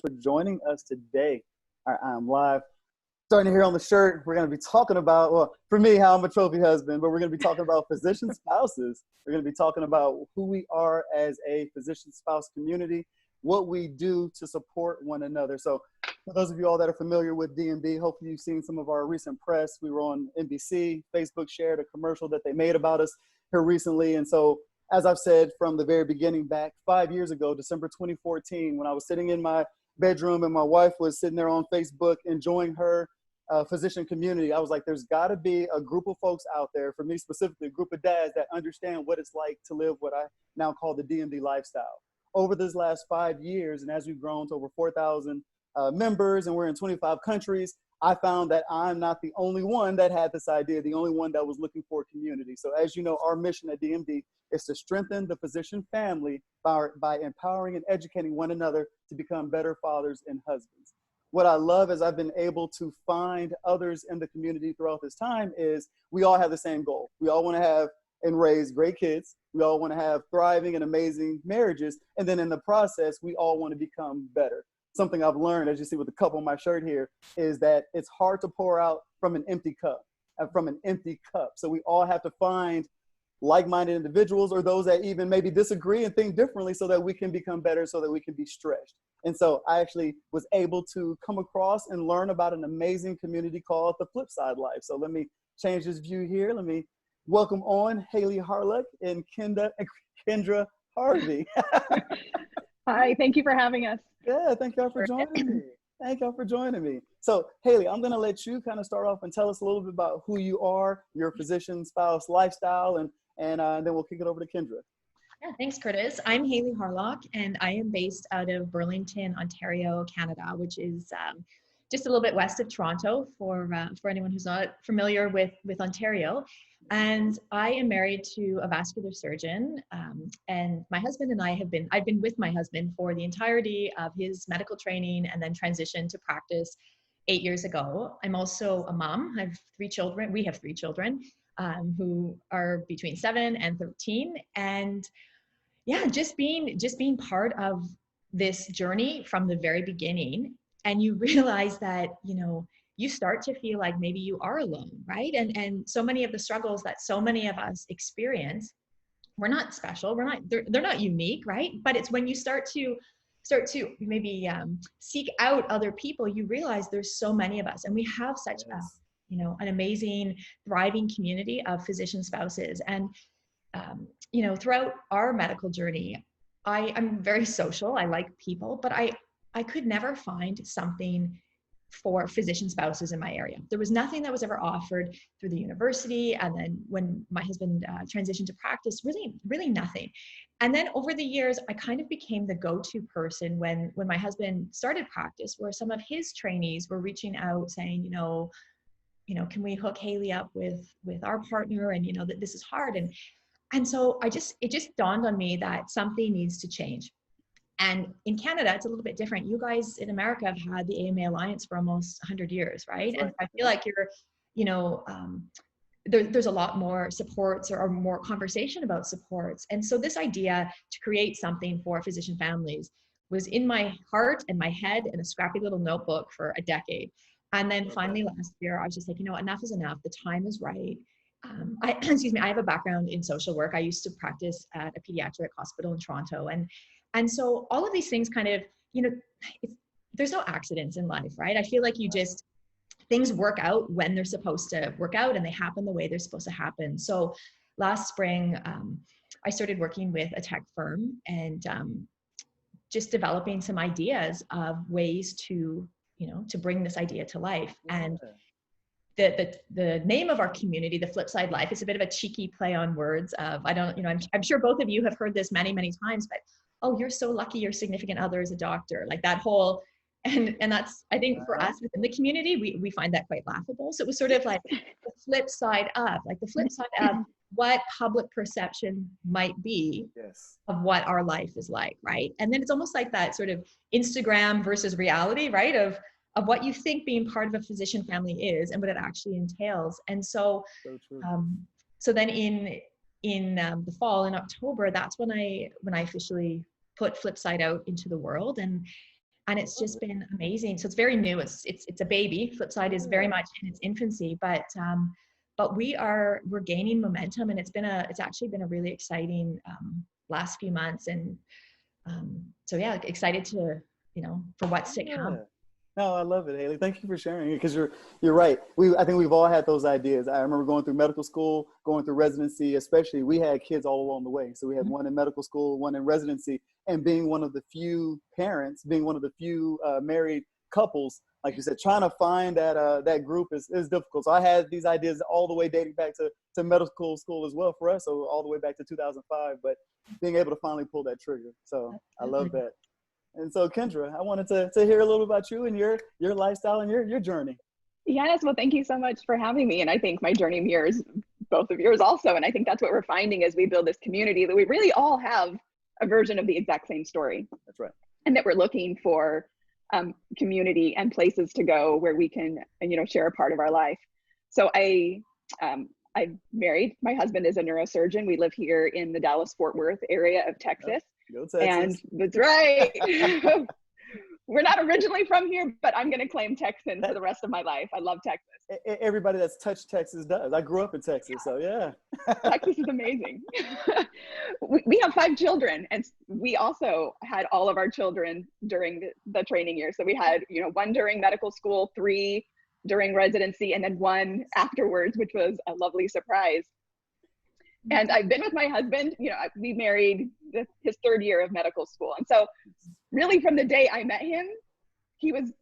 for joining us today. I'm live. Starting here on the shirt, we're going to be talking about, well, for me, how I'm a trophy husband, but we're going to be talking about physician spouses. We're going to be talking about who we are as a physician spouse community, what we do to support one another. So for those of you all that are familiar with DMD, hopefully you've seen some of our recent press. We were on NBC. Facebook shared a commercial that they made about us here recently. And so, as I've said from the very beginning, back 5 years ago, December 2014, when I was sitting in my bedroom and my wife was sitting there on Facebook enjoying her physician community, I was like, there's got to be a group of folks out there, for me specifically, a group of dads that understand what it's like to live what I now call the DMD lifestyle. Over this last 5 years, and as we've grown to over 4,000 members and we're in 25 countries, I found that I'm not the only one that had this idea, the only one that was looking for a community. So as you know, our mission at DMD is to strengthen the physician family by empowering and educating one another to become better fathers and husbands. What I love is I've been able to find others in the community throughout this time is we all have the same goal. We all want to have and raise great kids. We all want to have thriving and amazing marriages. And then in the process, we all want to become better. Something I've learned, as you see with the cup on my shirt here, is that it's hard to pour out from an empty cup, So we all have to find like-minded individuals or those that even maybe disagree and think differently so that we can become better, so that we can be stretched. And so I actually was able to come across and learn about an amazing community called the Flipside Life. So let me change this view here. Let me welcome on Hayley Harlock and Kendra Harvey. Hi, thank you for having us. Yeah, thank y'all for joining me. Thank y'all for joining me. So, Hayley, I'm going to let you kind of start off and tell us a little bit about who you are, your physician spouse lifestyle, and then we'll kick it over to Kendra. Yeah, thanks, Curtis. I'm Hayley Harlock, and I am based out of Burlington, Ontario, Canada, which is just a little bit west of Toronto for anyone who's not familiar with Ontario. And I am married to a vascular surgeon, and my husband and I've been with my husband for the entirety of his medical training and then transitioned to practice 8 years ago. I'm also a mom. I have 3 children. We have 3 children who are between 7 and 13. And yeah, just being part of this journey from the very beginning. And you realize that, you start to feel like maybe you are alone, right? And so many of the struggles that so many of us experience, we're not special, they're not unique, right? But it's when you start to maybe seek out other people, you realize there's so many of us, and we have such an amazing, thriving community of physician spouses. And throughout our medical journey, I'm very social. I like people, but I could never find something for physician spouses in my area. There was nothing that was ever offered through the university. And then when my husband transitioned to practice, really nothing. And then over the years, I kind of became the go-to person when my husband started practice, where some of his trainees were reaching out saying, can we hook Hayley up with our partner? And, that this is hard. And so it just dawned on me that something needs to change. And in Canada, it's a little bit different. You guys in America have had the AMA Alliance for almost 100 years, right? And I feel like there's a lot more supports or more conversation about supports. And so this idea to create something for physician families was in my heart and my head in a scrappy little notebook for a decade. And then finally last year, I was just like, enough is enough. The time is right. I have a background in social work. I used to practice at a pediatric hospital in Toronto. And so all of these things kind of, there's no accidents in life, right? I feel like things work out when they're supposed to work out, and they happen the way they're supposed to happen. So last spring, I started working with a tech firm and just developing some ideas of ways to bring this idea to life. And the name of our community, the Flipside Life, is a bit of a cheeky play on words of, I'm sure both of you have heard this many, many times, but, oh, you're so lucky your significant other is a doctor, like that whole, and that's, I think for us within the community, we find that quite laughable. So it was sort of like the flip side of what public perception might be of what our life is like, right? And then it's almost like that sort of Instagram versus reality, right? Of what you think being part of a physician family is and what it actually entails. And so, so then in the fall, in October, that's when I officially put Flipside out into the world. And and it's just been amazing. So it's very new. It's a baby. Flipside is very much in its infancy, but we're gaining momentum, and it's actually been a really exciting last few months. And so yeah, excited to, for what's to come. No, I love it, Hayley. Thank you for sharing it, because you're right. I think we've all had those ideas. I remember going through medical school, going through residency, especially. We had kids all along the way. So we had one in medical school, one in residency, and being one of the few parents, being one of the few married couples, like you said, trying to find that group is difficult. So I had these ideas all the way dating back to medical school as well for us, so all the way back to 2005. But being able to finally pull that trigger, so I love that. And so, Kendra, I wanted to hear a little about you and your lifestyle and your journey. Yes, well, thank you so much for having me. And I think my journey mirrors both of yours also. And I think that's what we're finding as we build this community, that we really all have a version of the exact same story. That's right. And that we're looking for community and places to go where we can, share a part of our life. So I'm married. My husband is a neurosurgeon. We live here in the Dallas-Fort Worth area of Texas. Go Texas. And that's right. We're not originally from here, but I'm going to claim Texan for the rest of my life. I love Texas. Everybody that's touched Texas does. I grew up in Texas, so yeah. Texas is amazing. We have 5 children, and we also had all of our children during the training year. So we had, 1 during medical school, 3 during residency, and then 1 afterwards, which was a lovely surprise. And I've been with my husband, we married his 3rd year of medical school. And so really from the day I met him, he was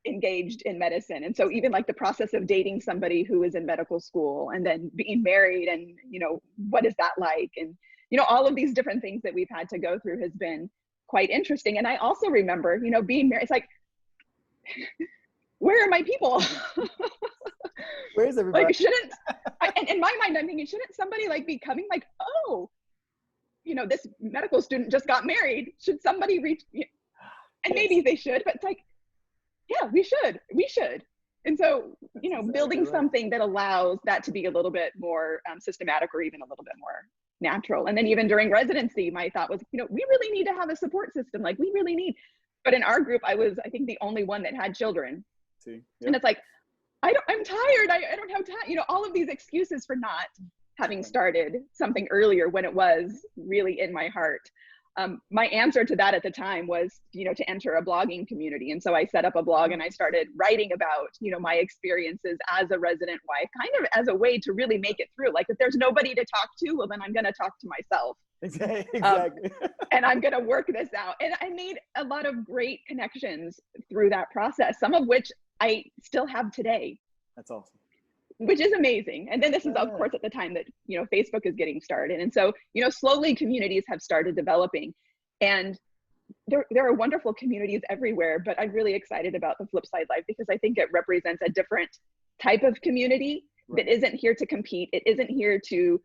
engaged in medicine. And so even like the process of dating somebody who is in medical school and then being married and, what is that like? And, all of these different things that we've had to go through has been quite interesting. And I also remember, being married, it's like, where are my people? Where's everybody? Like, in my mind, I'm thinking, shouldn't somebody be coming oh, this medical student just got married. Should somebody reach? And maybe they should, but it's like, yeah, we should. And so, building something that allows that to be a little bit more systematic, or even a little bit more natural. And then even during residency, my thought was, we really need to have a support system. We really need. But in our group, I think the only one that had children. See, yep. And it's like, I'm tired. I don't have time. all of these excuses for not having started something earlier when it was really in my heart. My answer to that at the time was, to enter a blogging community. And so I set up a blog and I started writing about, my experiences as a resident wife, kind of as a way to really make it through. If there's nobody to talk to, well, then I'm going to talk to myself. Exactly. And I'm going to work this out. And I made a lot of great connections through that process, some of which I still have today. That's awesome. Which is amazing. And then this is, of course, at the time that, Facebook is getting started. And so, slowly communities have started developing, and there are wonderful communities everywhere, but I'm really excited about the Flipside Life because I think it represents a different type of community that isn't here to compete. It isn't here to,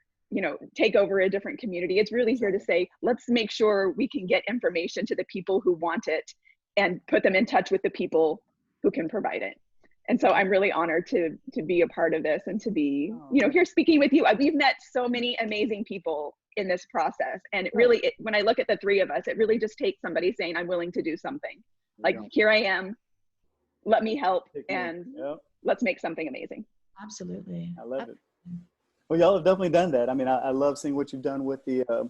take over a different community. It's really here to say, let's make sure we can get information to the people who want it and put them in touch with the people who can provide it. And so I'm really honored to be a part of this and to be, here speaking with you. We've met so many amazing people in this process. And when I look at the 3 of us, it really just takes somebody saying, I'm willing to do something. Here I am, let me help, and let's make something amazing. Absolutely. I love it. Well, y'all have definitely done that. I mean, I love seeing what you've done with the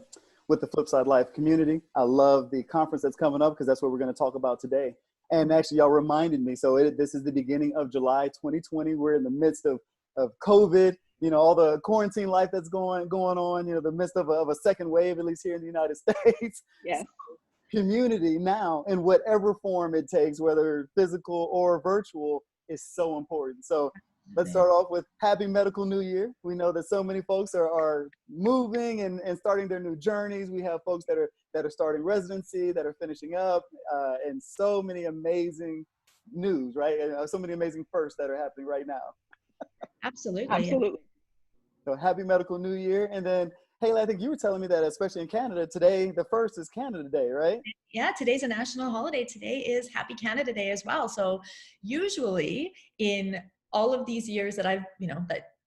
Flipside Life community. I love the conference that's coming up, because that's what we're going to talk about today. And actually, y'all reminded me. So this is the beginning of July 2020. We're in the midst of COVID, all the quarantine life that's going on, the midst of a second wave, at least here in the United States. Yes. So community now, in whatever form it takes, whether physical or virtual, is so important. So let's start off with Happy Medical New Year. We know that so many folks are moving and starting their new journeys. We have folks that are starting residency, that are finishing up, and so many amazing news, right? And so many amazing firsts that are happening right now. Absolutely. So Happy Medical New Year. And then, Hayley, I think you were telling me that, especially in Canada, today, the 1st is Canada Day, right? Yeah, today's a national holiday. Today is Happy Canada Day as well. So usually in all of these years that I've,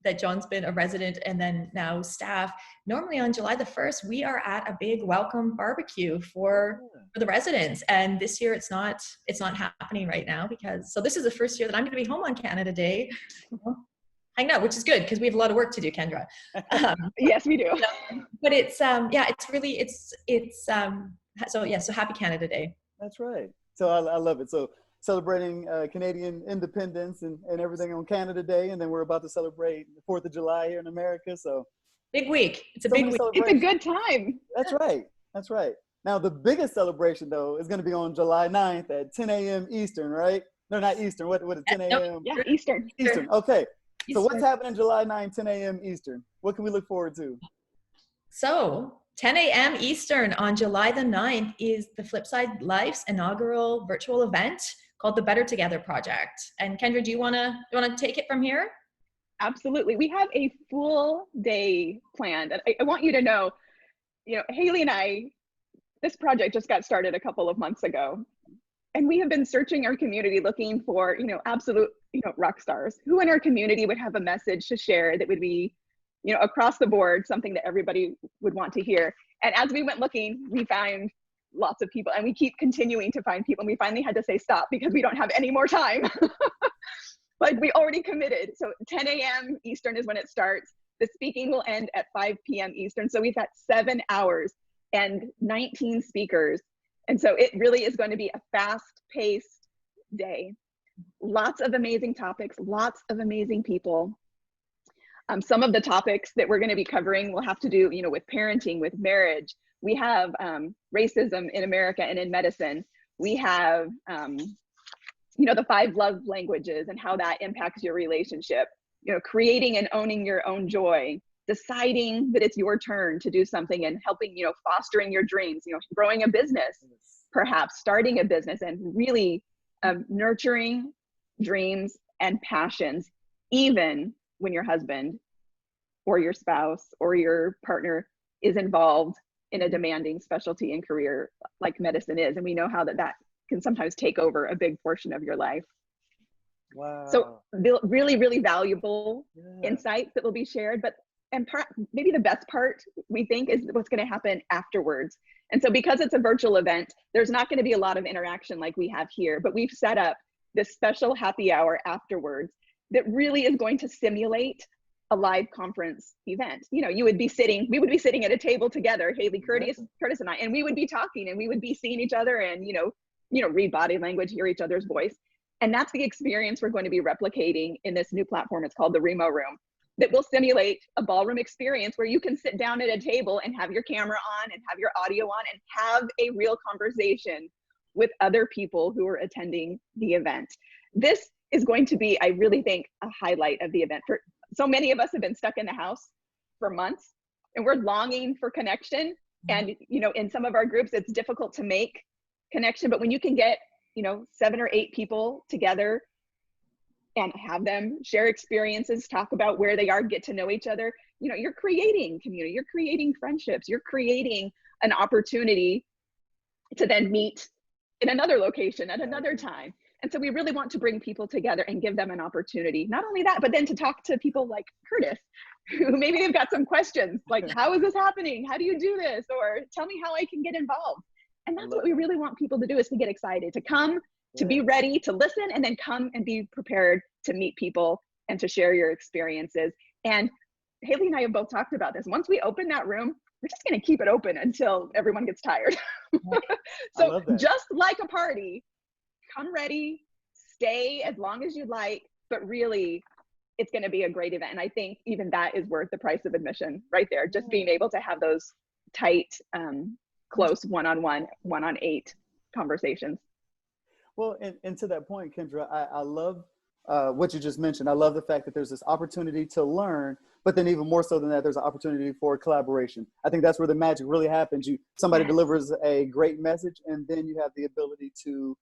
that John's been a resident and then now staff. Normally on July the 1st, we are at a big welcome barbecue for the residents. And this year it's not happening right now so this is the first year that I'm going to be home on Canada Day. Hang out, which is good because we have a lot of work to do, Kendra. Yes, we do. But it's so happy Canada Day. That's right. So I love it. So celebrating Canadian independence and everything on Canada Day, and then we're about to celebrate the 4th of July here in America. So big week. It's a big week. It's a good time. That's right. That's right. Now the biggest celebration though is going to be on July 9th at 10 a.m. Eastern, right? No, not Eastern. What is 10 a.m.? Yeah, Eastern. Eastern. Okay. Eastern. So what's happening July 9th, 10 a.m. Eastern? What can we look forward to? So 10 a.m. Eastern on July the 9th is the Flipside Life's inaugural virtual event called the Better Together Project. And Kendra, do you want to take it from here? Absolutely. We have a full day planned. And I want you to know, Hayley and I, this project just got started a couple of months ago. And we have been searching our community looking for, absolute, rock stars who in our community would have a message to share that would be, across the board, something that everybody would want to hear. And as we went looking, we found lots of people and we keep continuing to find people. And we finally had to say stop because we don't have any more time. Like we already committed. So 10 a.m. Eastern is when it starts. The speaking will end at 5 p.m. Eastern. So we've got 7 hours and 19 speakers. And so it really is going to be a fast-paced day. Lots of amazing topics, lots of amazing people. Some of the topics that we're going to be covering will have to do, with parenting, with marriage. We have racism in America and in medicine. We have, the 5 love languages and how that impacts your relationship. Creating and owning your own joy. Deciding that it's your turn to do something and helping, fostering your dreams, growing a business, perhaps starting a business, and really nurturing dreams and passions, even when your husband or your spouse or your partner is involved in a demanding specialty and career like medicine is. And we know how that can sometimes take over a big portion of your life. Wow. So really, really valuable insights that will be shared, and maybe the best part we think is what's going to happen afterwards. And so because it's a virtual event, there's not going to be a lot of interaction like we have here, but we've set up this special happy hour afterwards that really is going to simulate a live conference event. We would be sitting at a table together, Hayley, Curtis and I, and we would be talking and we would be seeing each other and, read body language, hear each other's voice. And that's the experience we're going to be replicating in this new platform. It's called the Remo Room. That will simulate a ballroom experience where you can sit down at a table and have your camera on and have your audio on and have a real conversation with other people who are attending the event. This is going to be, I really think, a highlight of the event. For so many of us have been stuck in the house for months and we're longing for connection. And, in some of our groups, it's difficult to make connection, but when you can get, 7 or 8 people together and have them share experiences, talk about where they are, get to know each other, you're creating community, you're creating friendships, you're creating an opportunity to then meet in another location at another time. And so we really want to bring people together and give them an opportunity. Not only that, but then to talk to people like Curtis, who maybe they've got some questions like, how is this happening? How do you do this? Or tell me how I can get involved. And that's what we really want people to do, is to get excited, to come, to be ready, to listen, and then come and be prepared to meet people and to share your experiences. And Hayley and I have both talked about this. Once we open that room, we're just going to keep it open until everyone gets tired. So just like a party, come ready, stay as long as you'd like, but really it's going to be a great event. And I think even that is worth the price of admission right there. Just being able to have those tight, close one-on-one, 1-on-8 conversations. Well, and to that point, Kendra, I love what you just mentioned. I love the fact that there's this opportunity to learn, but then even more so than that, there's an opportunity for collaboration. I think that's where the magic really happens. Somebody delivers a great message, and then you have the ability to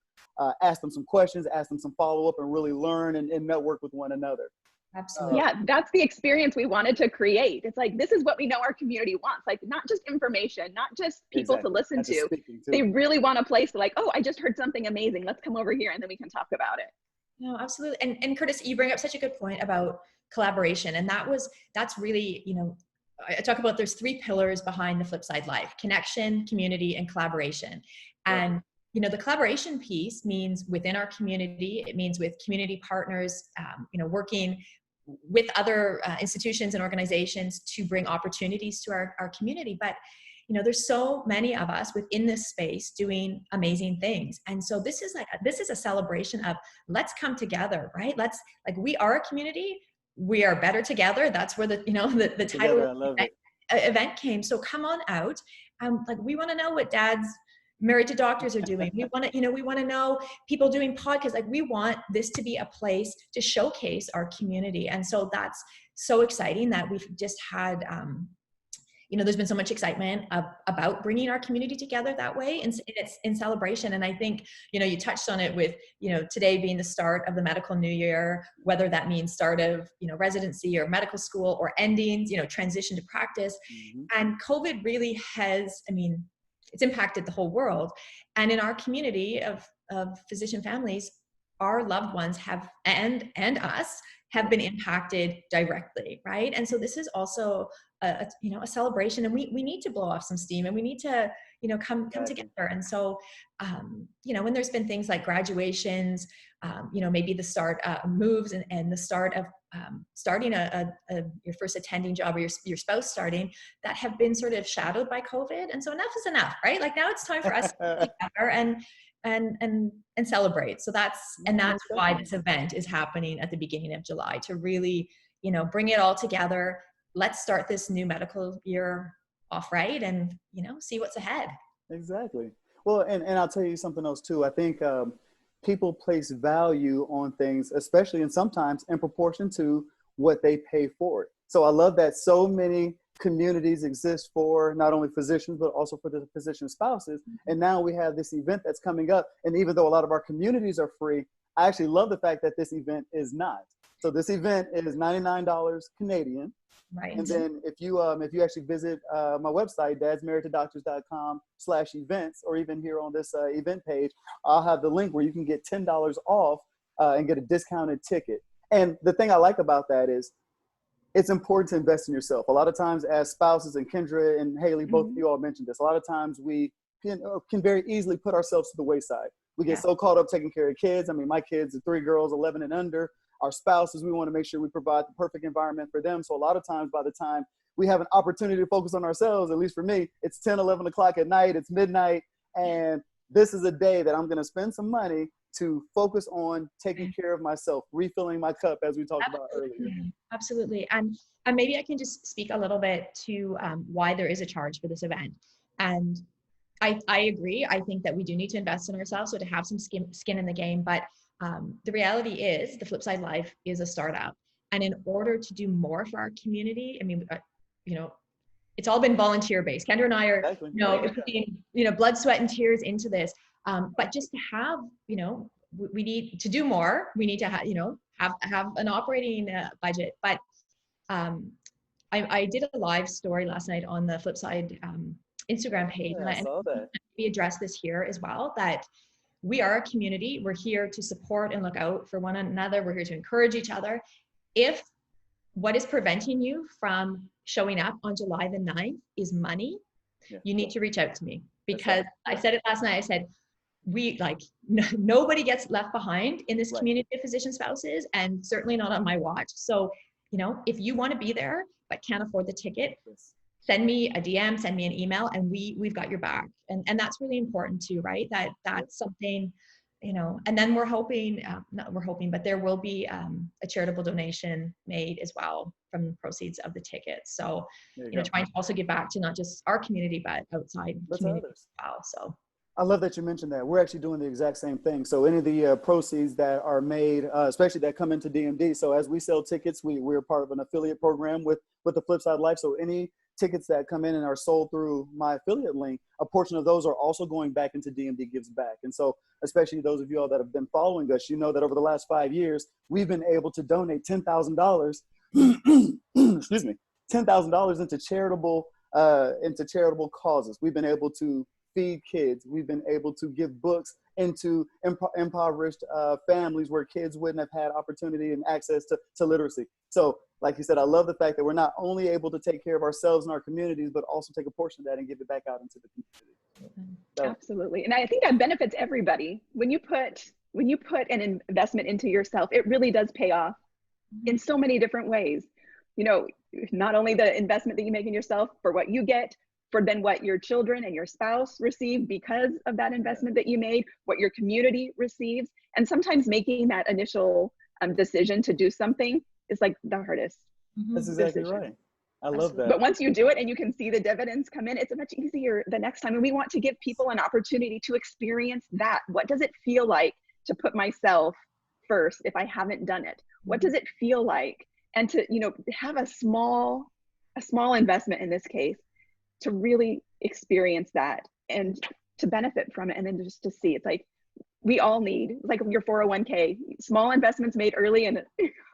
ask them some questions, ask them some follow-up, and really learn and network with one another. Absolutely. Yeah, that's the experience we wanted to create. It's like, this is what we know our community wants. Like, not just information, not just people to listen to. They really want a place to, like, oh, I just heard something amazing. Let's come over here and then we can talk about it. No, absolutely. And Curtis, you bring up such a good point about collaboration. And that's really, I talk about there's 3 pillars behind the Flipside Life: connection, community, and collaboration. And the collaboration piece means within our community. It means with community partners, working with other institutions and organizations to bring opportunities to our community. But there's so many of us within this space doing amazing things. And so this is a celebration of, let's come together, right? We are a community. We are better together. That's where the title of the event came. So come on out. We want to know what dads married to doctors are doing. We want to know people doing podcasts. We want this to be a place to showcase our community. And so that's so exciting that we've just had, there's been so much excitement about bringing our community together that way, and it's in celebration. And I think, you touched on it with, today being the start of the medical new year, whether that means start of, residency or medical school, or ending, transition to practice. And COVID really has, it's impacted the whole world. And in our community of physician families, our loved ones have, and us, have been impacted directly, right? And so this is also a celebration, and we need to blow off some steam, and we need to come together. And so when there's been things like graduations, maybe the start moves and the start of starting your first attending job, or your spouse starting, that have been sort of shadowed by COVID. And so enough is enough, right? Now it's time for us to come together and celebrate. So that's why this event is happening at the beginning of July, to really, bring it all together. Let's start this new medical year off right, and, see what's ahead. Exactly. Well, and I'll tell you something else too. I think people place value on things, especially and sometimes in proportion to what they pay for it. So I love that so many communities exist for not only physicians, but also for the physician spouses. And now we have this event that's coming up. And even though a lot of our communities are free, I actually love the fact that this event is not. So this event is $99 Canadian. Right. And then if you actually visit my website, dadsmarriedtodoctors.com/events, or even here on this event page, I'll have the link where you can get $10 off and get a discounted ticket. And the thing I like about that is it's important to invest in yourself. A lot of times as spouses, and Kendra and Hayley, both of you all mentioned this, a lot of times we can very easily put ourselves to the wayside. We get so caught up taking care of kids. My kids are 3 girls, 11 and under. Our spouses, we want to make sure we provide the perfect environment for them. So a lot of times, by the time we have an opportunity to focus on ourselves, at least for me, it's 10, 11 o'clock at night, it's midnight. And this is a day that I'm going to spend some money to focus on taking care of myself, refilling my cup, as we talked about earlier. Absolutely. And maybe I can just speak a little bit to why there is a charge for this event. And I agree. I think that we do need to invest in ourselves, so to have some skin in the game. But the reality is, the Flipside Life is a startup. And in order to do more for our community, it's all been volunteer based. Kendra and I are, putting, blood, sweat, and tears into this. But just to have, we need to do more. We need to have an operating budget. But I did a live story last night on the Flipside Instagram page, and I saw that. We address this here as well, that we are a community. We're here to support and look out for one another. We're here to encourage each other. If what is preventing you from showing up on July the 9th is money, you need to reach out to me, because I said it last night. I said, nobody gets left behind in this community of physician spouses, and certainly not on my watch. So, if you want to be there but can't afford the ticket, send me a DM, send me an email, and we've got your back. And that's really important too, right? That's something, and then but there will be a charitable donation made as well from the proceeds of the tickets. So, trying to also give back to not just our community, but outside communities as well. So I love that you mentioned that. We're actually doing the exact same thing. So any of the proceeds that are made, especially that come into DMD. So as we sell tickets, we're part of an affiliate program with the Flipside Life. So any tickets that come in and are sold through my affiliate link, a portion of those are also going back into DMD Gives Back. And so especially those of you all that have been following us, that over the last 5 years, we've been able to donate $10,000, excuse me, $10,000 into charitable causes. We've been able to feed kids. We've been able to give books into impoverished families where kids wouldn't have had opportunity and access to literacy. So like you said, I love the fact that we're not only able to take care of ourselves and our communities, but also take a portion of that and give it back out into the community. So. Absolutely. And I think that benefits everybody. When you put an investment into yourself, it really does pay off in so many different ways. You know, not only the investment that you make in yourself for what you get, for then what your children and your spouse receive because of that investment that you made, what your community receives. And sometimes making that initial decision to do something is like the hardest. That's exactly right. I love that. But once you do it and you can see the dividends come in, it's much easier the next time. And we want to give people an opportunity to experience that. What does it feel like to put myself first if I haven't done it? What does it feel like? And to, you know, have a small investment in this case to really experience that and to benefit from it. And then just to see, it's like, we all need, like your 401k, small investments made early and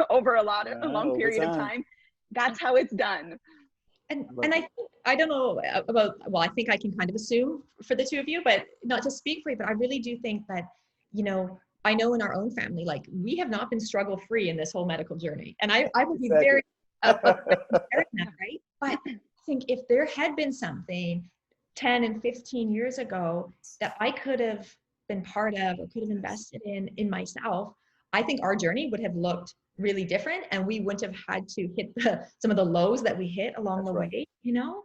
over a long period of time. That's how it's done. And I don't know about, well, I think I can kind of assume for the two of you, but not to speak for you, but I really do think that, you know, I know in our own family, like we have not been struggle free in this whole medical journey. And I would be very right? But I think if there had been something 10 and 15 years ago that I could have been part of or could have invested in myself, I think our journey would have looked really different, and we wouldn't have had to hit some of the lows that we hit along the way, you know?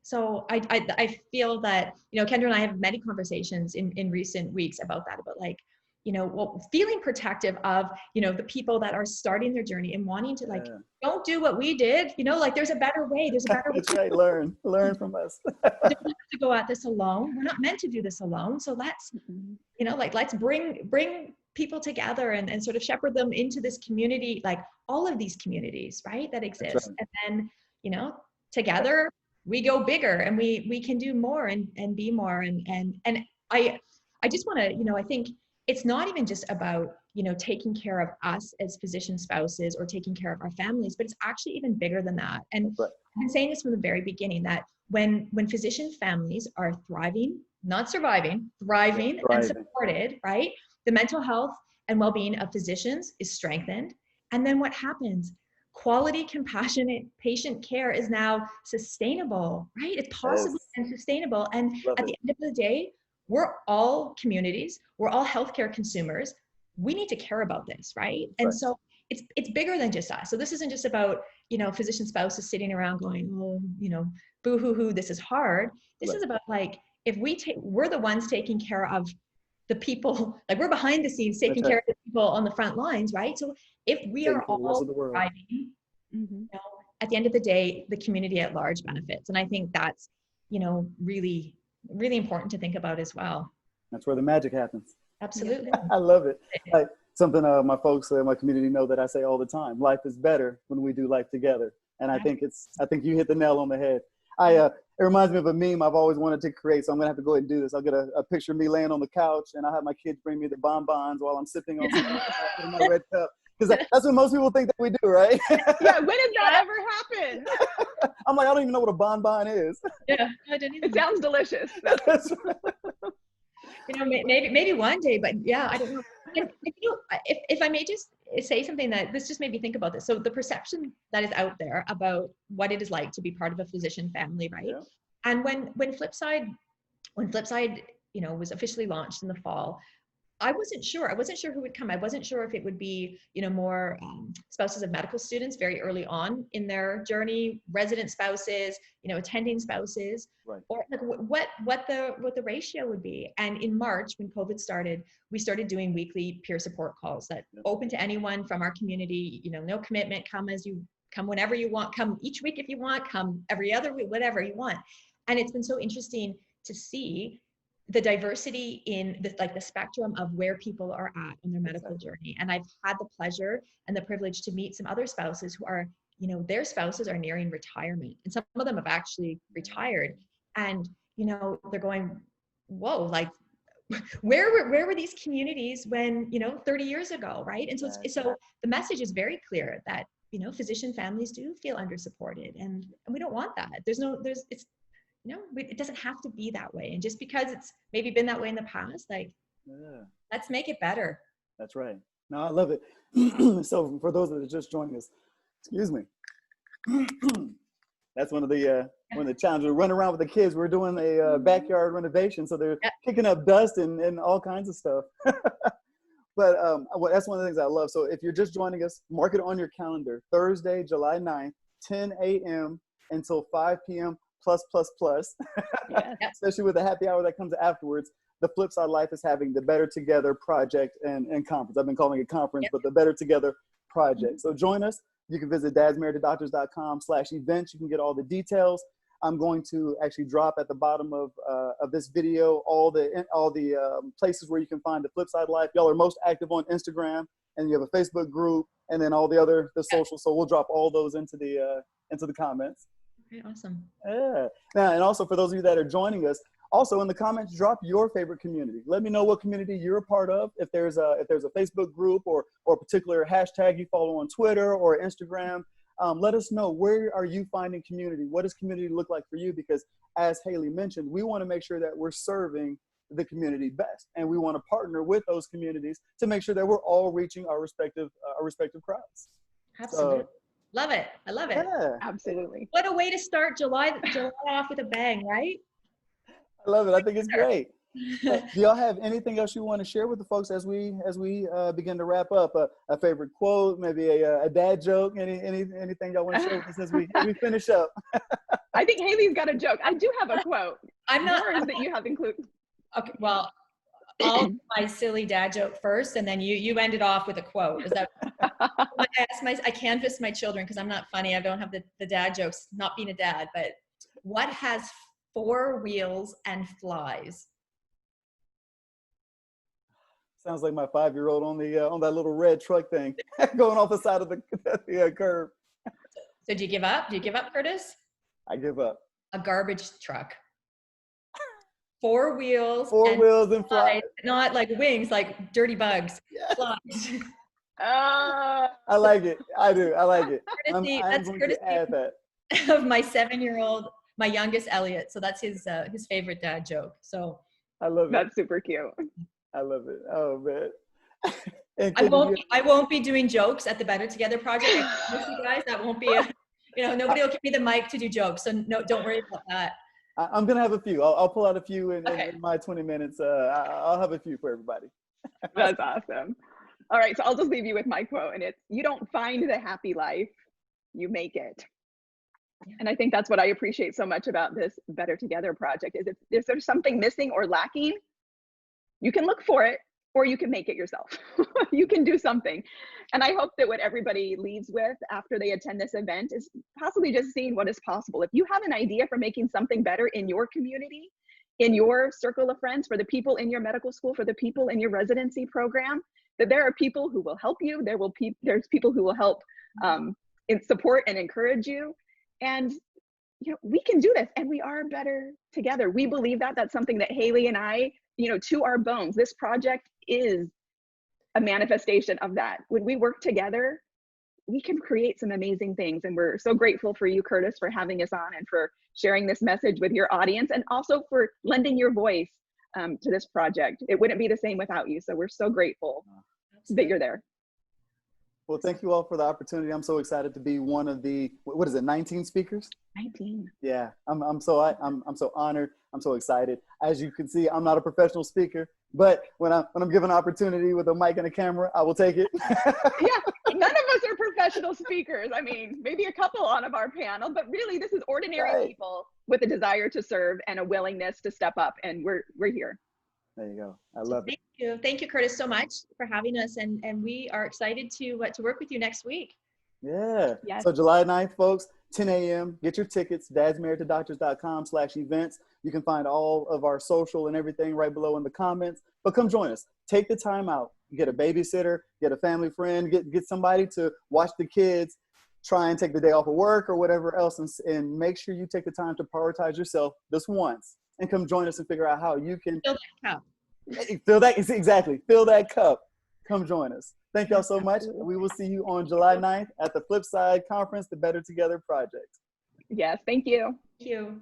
So I feel that, you know, Kendra and I have many conversations in recent weeks about that, about like, you know, well, feeling protective of, you know, the people that are starting their journey and wanting to like, don't do what we did, you know, like there's a better way, there's a better way. That's right, learn from us. We don't have to go at this alone. We're not meant to do this alone. So let's, you know, like, let's bring people together and sort of shepherd them into this community, like all of these communities, right, that exist. And then, you know, together we go bigger and we can do more and be more. And I just want to, you know, I think it's not even just about, you know, taking care of us as physician spouses or taking care of our families, but it's actually even bigger than that. And I've been saying this from the very beginning, that when physician families are thriving, not surviving, thriving and supported, right? The mental health and well-being of physicians is strengthened. And then what happens? Quality, compassionate patient care is now sustainable, right? It's possible and sustainable. And at the end of the day, we're all communities, we're all healthcare consumers. We need to care about this, right? And so it's bigger than just us. So this isn't just about, you know, physician spouses sitting around going, oh, you know, boo hoo hoo, this is hard. This is about like, if we're the ones taking care of the people, like we're behind the scenes taking care of the people on the front lines, right? So if we are all thriving, you know, at the end of the day, the community at large benefits. And I think that's, you know, really, really important to think about as well. That's where the magic happens. Absolutely. I love it. Like something my folks in my community know that I say all the time: life is better when we do life together. And I think you hit the nail on the head. It reminds me of a meme I've always wanted to create, so I'm gonna have to go ahead and do this. I'll get a picture of me laying on the couch, and I'll have my kids bring me the bonbons while I'm sipping on in my red cup. Because that's what most people think that we do, right? Yeah, when did that ever happen? I'm like, I don't even know what a bonbon is. Yeah, I didn't either. It sounds delicious. That's right. You know, maybe one day, but yeah, I don't know. And, you know, if I may just say something that this just made me think about this. So the perception that is out there about what it is like to be part of a physician family, right? Yeah. And when Flipside, you know, was officially launched in the fall, I wasn't sure who would come. I wasn't sure if it would be, you know, more spouses of medical students very early on in their journey, resident spouses, you know, attending spouses, or like what the ratio would be. And in March, when COVID started, we started doing weekly peer support calls that open to anyone from our community. You know, no commitment. Come whenever you want. Come each week if you want. Come every other week, whatever you want. And it's been so interesting to see the diversity in the spectrum of where people are at on their medical journey. And I've had the pleasure and the privilege to meet some other spouses who are, you know, their spouses are nearing retirement, and some of them have actually retired. And, you know, they're going, whoa, like where were these communities when, you know, 30 years ago, right? And so so the message is very clear that, you know, physician families do feel under-supported, and we don't want that. You know, it doesn't have to be that way. And just because it's maybe been that way in the past, like, Yeah. Let's make it better. That's right. No, I love it. So for those that are just joining us, excuse me. That's one of the challenges. We run around with the kids. We're doing a backyard renovation, so they're kicking up dust and all kinds of stuff. But that's one of the things I love. So if you're just joining us, mark it on your calendar. Thursday, July 9th, 10 a.m. until 5 p.m. plus. Yeah. Especially with the happy hour that comes afterwards. The Flipside Life is having the Better Together project and conference. I've been calling it conference, but the Better Together project. So join us. You can visit dadsmarriedtodoctors.com/events. You can get all the details. I'm going to actually drop at the bottom of this video all the places where you can find the Flipside Life. Y'all are most active on Instagram, and you have a Facebook group, and then all the socials. So we'll drop all those into the comments. Okay, awesome. Yeah. Now, and also for those of you that are joining us, also in the comments, drop your favorite community. Let me know what community you're a part of. If there's a Facebook group or a particular hashtag you follow on Twitter or Instagram, let us know, where are you finding community? What does community look like for you? Because as Hayley mentioned, we want to make sure that we're serving the community best, and we want to partner with those communities to make sure that we're all reaching our respective crowds. Absolutely. So, love it. I love it. yeah. Absolutely. What a way to start July off with a bang, right? I love it. I think it's great. Do y'all have anything else you want to share with the folks as we begin to wrap up? A favorite quote, maybe a dad joke, anything y'all want to share with us as we finish up? I think Hayley's got a joke. I do have a quote. I'm not. Yours that you have included. Okay, well, I'll do my silly dad joke first, and then you end it off with a quote. Is that? I canvass my children because I'm not funny. I don't have the dad jokes. Not being a dad, but what has 4 wheels and flies? Sounds like my 5-year-old on that little red truck thing going off the side of the curb. So do you give up? Do you give up, Curtis? I give up. A garbage truck. 4 wheels. 4 wheels and flies. Not like wings, like dirty bugs. Yes. Flies. I like it. I do. I like it. That's courtesy to add that. of my 7-year-old, my youngest Elliot. So that's his favorite dad joke. So I love it. That's super cute. I love it. Oh man. I won't be doing jokes at the Better Together project. You guys, that won't be nobody will give me the mic to do jokes. So no, don't worry about that. I'm gonna have a few. I'll pull out a few in my 20 minutes. I'll have a few for everybody. That's awesome. All right, so I'll just leave you with my quote, and it's, you don't find the happy life, you make it. And I think that's what I appreciate so much about this Better Together project, is if there's something missing or lacking, you can look for it, or you can make it yourself. You can do something. And I hope that what everybody leaves with after they attend this event is possibly just seeing what is possible. If you have an idea for making something better in your community, in your circle of friends, for the people in your medical school, for the people in your residency program, that there are people who will help you. There's people who will help support and encourage you. And we can do this, and we are better together. We believe that. That's something that Hayley and I, to our bones, this project is a manifestation of that. When we work together, we can create some amazing things. And we're so grateful for you, Curtis, for having us on and for sharing this message with your audience, and also for lending your voice to this project. It wouldn't be the same without you. So we're so grateful that you're there. Well, thank you all for the opportunity. I'm so excited to be one of the, 19 speakers? 19. Yeah, I'm so honored. I'm so excited. As you can see, I'm not a professional speaker, but when I'm given an opportunity with a mic and a camera, I will take it. Yeah, none of us are professional speakers. I mean, maybe a couple on our panel, but really this is ordinary people with a desire to serve and a willingness to step up, and we're here. There you go. I love it. Thank you, Curtis, so much for having us, and we are excited to work with you next week. Yeah. Yes. So July 9th, folks, 10 a.m. Get your tickets, dadsmarriedtodoctors.com/events. You can find all of our social and everything right below in the comments. But come join us. Take the time out. Get a babysitter, get a family friend, get somebody to watch the kids, try and take the day off of work or whatever else, and make sure you take the time to prioritize yourself this once, and come join us and figure out how you can fill that cup. Fill that cup. Come join us. Thank y'all so much. We will see you on July 9th at the Flipside Conference, the Better Together Project. Yes, thank you. Thank you.